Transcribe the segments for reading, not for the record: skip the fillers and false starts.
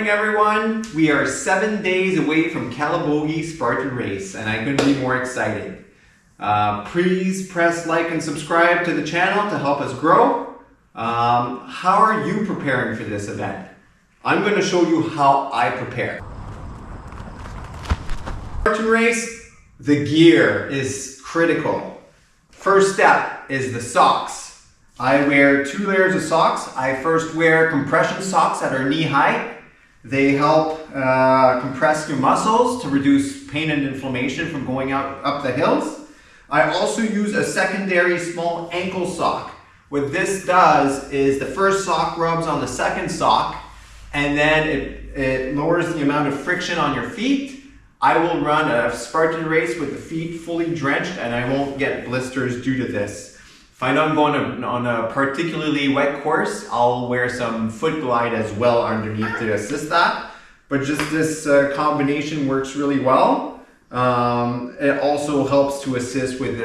morning, everyone. We are 7 days away from Calabogie Spartan race, and I couldn't be more excited. Please press like and subscribe to the channel to help us grow. How are you preparing for this event? I'm going to show you how I prepare. Spartan race, the gear is critical. First step is the socks. I wear 2 layers of socks. I first wear compression socks that are knee high. They help compress your muscles to reduce pain and inflammation from going up the hills. I also use a secondary small ankle sock. What this does is the first sock rubs on the second sock, and then it lowers the amount of friction on your feet. I will run a Spartan race with the feet fully drenched, and I won't get blisters due to this. If I know I'm going on a particularly wet course, I'll wear some foot glide as well underneath to assist that. But just this combination works really well. It also helps to assist with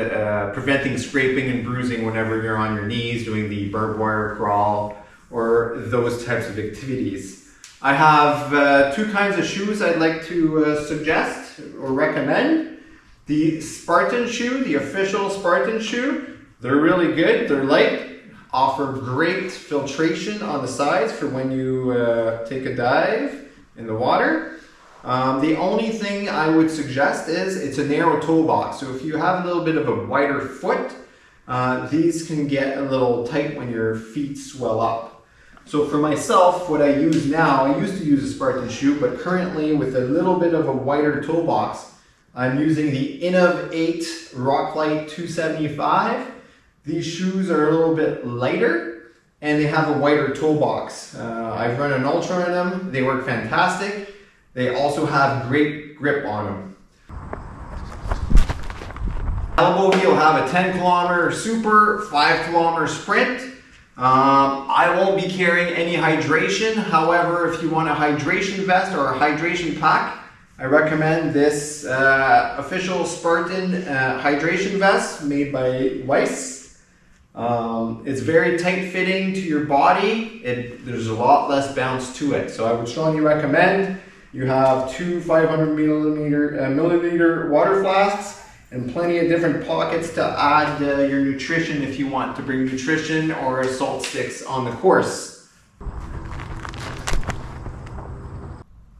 preventing scraping and bruising whenever you're on your knees doing the barbed wire crawl or those types of activities. I have 2 kinds of shoes I'd like to suggest or recommend. The Spartan shoe, the official Spartan shoe. They're really good, they're light, offer great filtration on the sides for when you take a dive in the water. The only thing I would suggest is it's a narrow toe box. So if you have a little bit of a wider foot, these can get a little tight when your feet swell up. So for myself, what I use now, I used to use a Spartan shoe, but currently with a little bit of a wider toe box, I'm using the Innov 8 Rocklite 275. These shoes are a little bit lighter and they have a wider toe box. I've run an ultra in them. They work fantastic. They also have great grip on them. Calabogie will have a 10-kilometer super, 5-kilometer sprint. I won't be carrying any hydration. However, if you want a hydration vest or a hydration pack, I recommend this official Spartan hydration vest made by Weiss. It's very tight fitting to your body. There's a lot less bounce to it. So I would strongly recommend you have 2 500 milliliter water flasks and plenty of different pockets to add your nutrition if you want to bring nutrition or salt sticks on the course.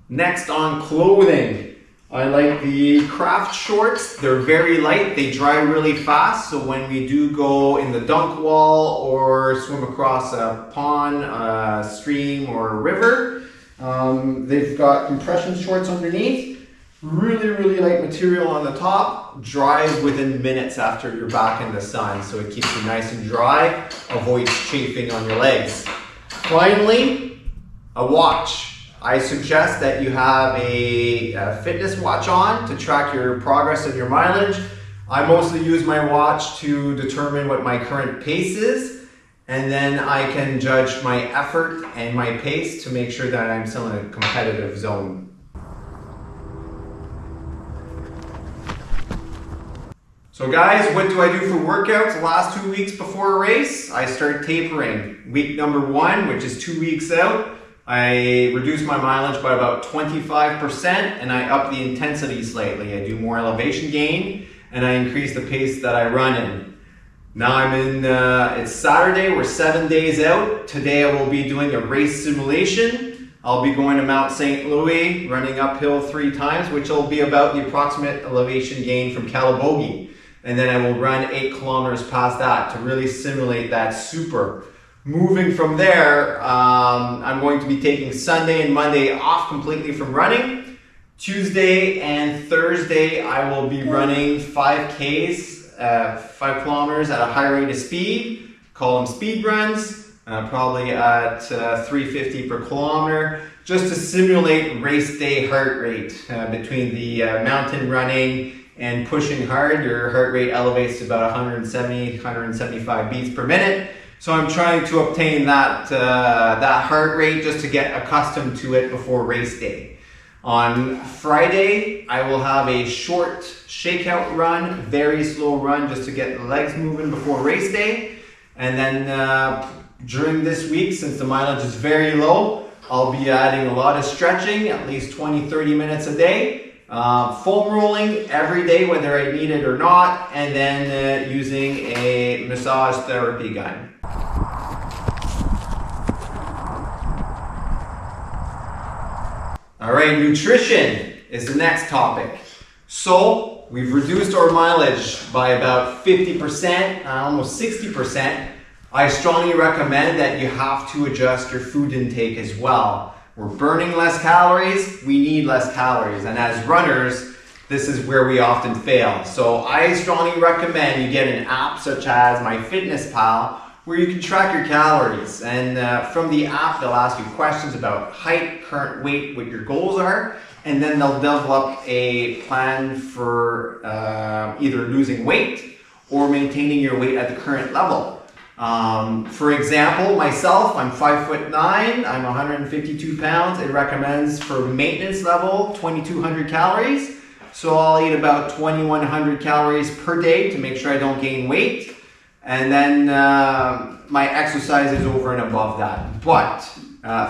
Next on clothing. I like the craft shorts. They're very light, they dry really fast, so when we do go in the dunk wall or swim across a pond, a stream or a river, they've got compression shorts underneath, really light material on the top, dries within minutes after you're back in the sun, so it keeps you nice and dry, avoids chafing on your legs. Finally, a watch. I suggest that you have a fitness watch on to track your progress and your mileage. I mostly use my watch to determine what my current pace is, and then I can judge my effort and my pace to make sure that I'm still in a competitive zone. So guys, what do I do for workouts the last 2 weeks before a race? I start tapering. Week number 1, which is 2 weeks out, I reduce my mileage by about 25% and I up the intensity slightly. I do more elevation gain and I increase the pace that I run in. Now I'm in, it's Saturday, we're 7 days out. Today I will be doing a race simulation. I'll be going to Mount St. Louis, running uphill 3 times, which will be about the approximate elevation gain from Calabogie. And then I will run 8 kilometers past that to really simulate that super. Moving from there, I'm going to be taking Sunday and Monday off completely from running. Tuesday and Thursday, I will be running 5Ks, 5 kilometers at a high rate of speed. Call them speed runs, probably at 350 per kilometer, just to simulate race day heart rate. Between the mountain running and pushing hard, your heart rate elevates to about 170, 175 beats per minute. So I'm trying to obtain that heart rate just to get accustomed to it before race day. On Friday, I will have a short shakeout run, very slow run just to get the legs moving before race day. And then during this week, since the mileage is very low, I'll be adding a lot of stretching, at least 20-30 minutes a day. Foam rolling every day, whether I need it or not, and then using a massage therapy gun. All right, nutrition is the next topic. So we've reduced our mileage by about 50%, almost 60%. I strongly recommend that you have to adjust your food intake as well. We're burning less calories, we need less calories. And as runners, this is where we often fail. So I strongly recommend you get an app such as MyFitnessPal, where you can track your calories. And from the app, they'll ask you questions about height, current weight, what your goals are. And then they'll develop a plan for either losing weight or maintaining your weight at the current level. For example, myself, I'm 5'9", I'm 152 pounds. It recommends for maintenance level 2,200 calories. So I'll eat about 2,100 calories per day to make sure I don't gain weight. And then my exercise is over and above that. But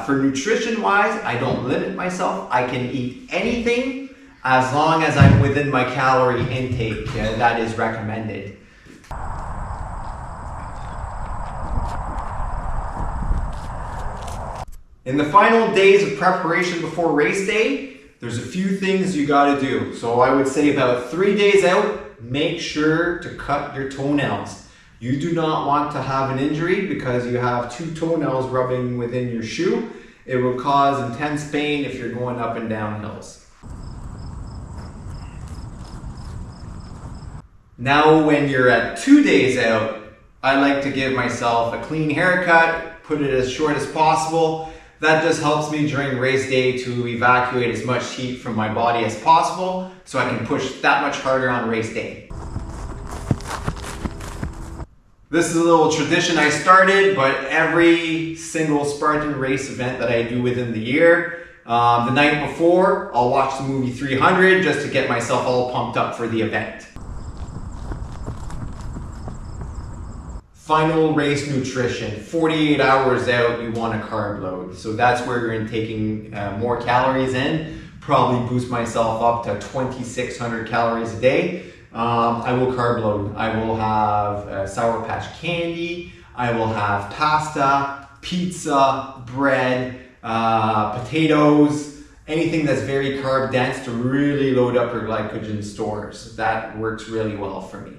for nutrition wise, I don't limit myself. I can eat anything as long as I'm within my calorie intake that is recommended. In the final days of preparation before race day, there's a few things you gotta do. So I would say about 3 days out, make sure to cut your toenails. You do not want to have an injury because you have 2 toenails rubbing within your shoe. It will cause intense pain if you're going up and down hills. Now when you're at 2 days out, I like to give myself a clean haircut, put it as short as possible. That just helps me during race day to evacuate as much heat from my body as possible so I can push that much harder on race day. This is a little tradition I started, but every single Spartan race event that I do within the year, the night before, I'll watch the movie 300 just to get myself all pumped up for the event. Final race nutrition, 48 hours out, you want a carb load. So that's where you're taking more calories in, probably boost myself up to 2,600 calories a day. I will carb load. I will have Sour Patch candy, I will have pasta, pizza, bread, potatoes, anything that's very carb dense to really load up your glycogen stores. That works really well for me.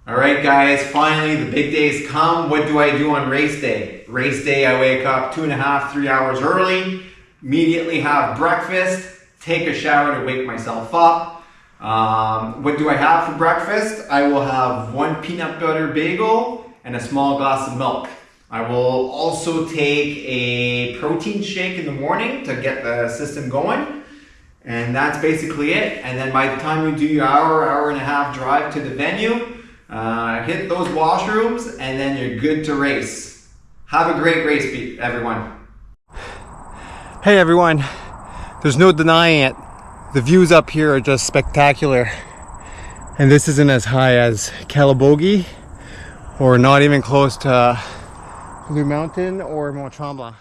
Alright guys, finally the big days come. What do I do on race day? Race day I wake up 2.5, 3 hours early, immediately have breakfast, take a shower to wake myself up. What do I have for breakfast? I will have 1 peanut butter bagel and a small glass of milk. I will also take a protein shake in the morning to get the system going. And that's basically it. And then by the time you do your hour and a half drive to the venue, hit those washrooms and then you're good to race. Have a great race, everyone. Hey everyone, there's no denying it. The views up here are just spectacular. And this isn't as high as Calabogie or not even close to Blue Mountain or Mont Tremblant.